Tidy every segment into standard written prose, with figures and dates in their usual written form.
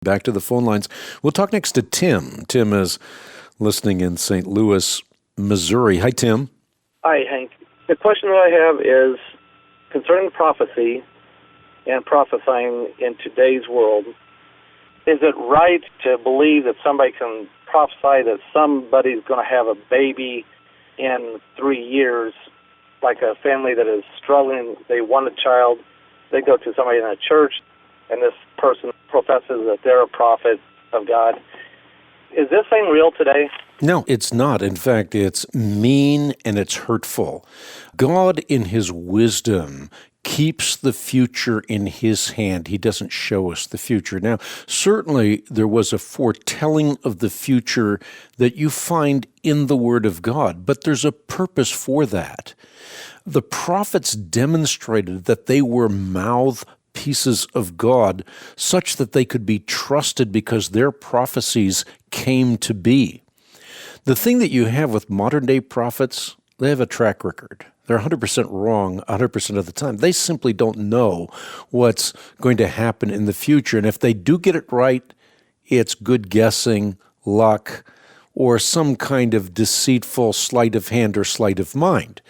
Back to the phone lines. We'll talk next to Tim. Tim is listening in St. Louis, Missouri. Hi, Tim. Hi, Hank. The question that I have is concerning prophecy and prophesying in today's world. Is it right to believe that somebody can prophesy that somebody's going to have a baby in 3 years, like a family that is struggling, they want a child, they go to somebody in a church, and this person professes that they're a prophet of God? Is this thing real today? No, it's not. In fact, it's mean and it's hurtful. God, in His wisdom, keeps the future in His hand. He doesn't show us the future. Now, certainly there was a foretelling of the future that you find in the Word of God, but there's a purpose for that. The prophets demonstrated that they were mouthpieces of God such that they could be trusted because their prophecies came to be. The thing that you have with modern-day prophets, they have a track record. They're 100% wrong 100% of the time. They simply don't know what's going to happen in the future. And if they do get it right, it's good guessing, luck, or some kind of deceitful sleight of hand or sleight of mind.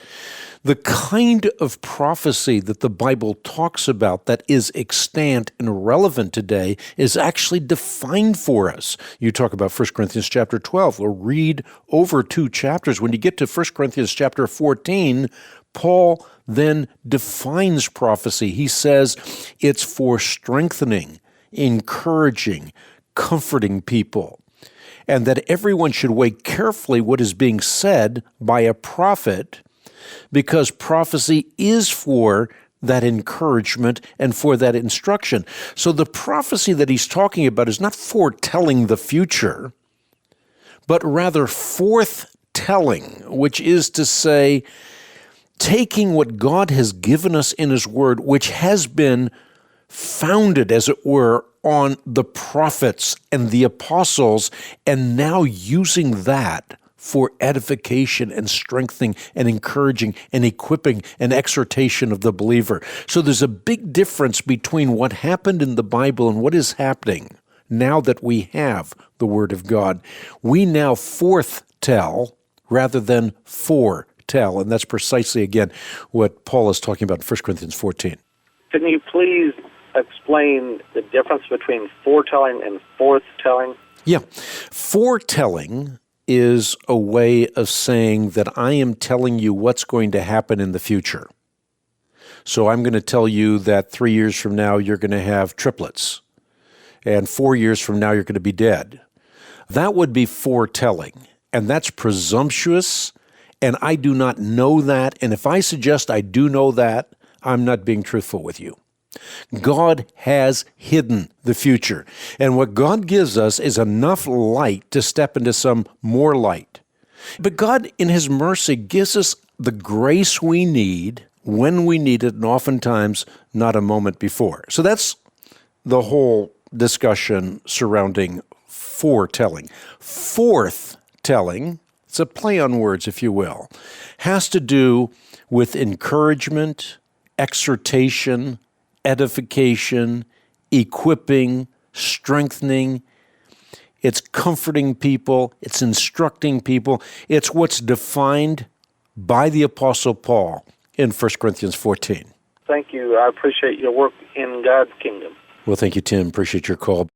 The kind of prophecy that the Bible talks about that is extant and relevant today is actually defined for us. You talk about 1 Corinthians chapter 12. We'll read over 2 chapters. When you get to 1 Corinthians chapter 14, Paul then defines prophecy. He says it's for strengthening, encouraging, comforting people, and that everyone should weigh carefully what is being said by a prophet, because prophecy is for that encouragement and for that instruction. So the prophecy that he's talking about is not foretelling the future, but rather forthtelling, which is to say, taking what God has given us in His Word, which has been founded, as it were, on the prophets and the apostles, and now using that for edification and strengthening and encouraging and equipping and exhortation of the believer. So there's a big difference between what happened in the Bible and what is happening now that we have the Word of God. We now forthtell rather than foretell, and that's precisely, again, what Paul is talking about in 1 Corinthians 14. Can you please explain the difference between foretelling and forthtelling? Yeah. Foretelling is a way of saying that I am telling you what's going to happen in the future. So I'm going to tell you that 3 years from now you're going to have triplets, and 4 years from now you're going to be dead. That would be foretelling, and that's presumptuous, and I do not know that, and if I suggest I do know that, I'm not being truthful with you. God has hidden the future. And what God gives us is enough light to step into some more light. But God, in His mercy, gives us the grace we need when we need it, and oftentimes not a moment before. So that's the whole discussion surrounding foretelling. Forthtelling, it's a play on words, if you will, has to do with encouragement, exhortation, edification, equipping, strengthening. It's comforting people. It's instructing people. It's what's defined by the Apostle Paul in 1 Corinthians 14. Thank you. I appreciate your work in God's kingdom. Well, thank you, Tim. Appreciate your call.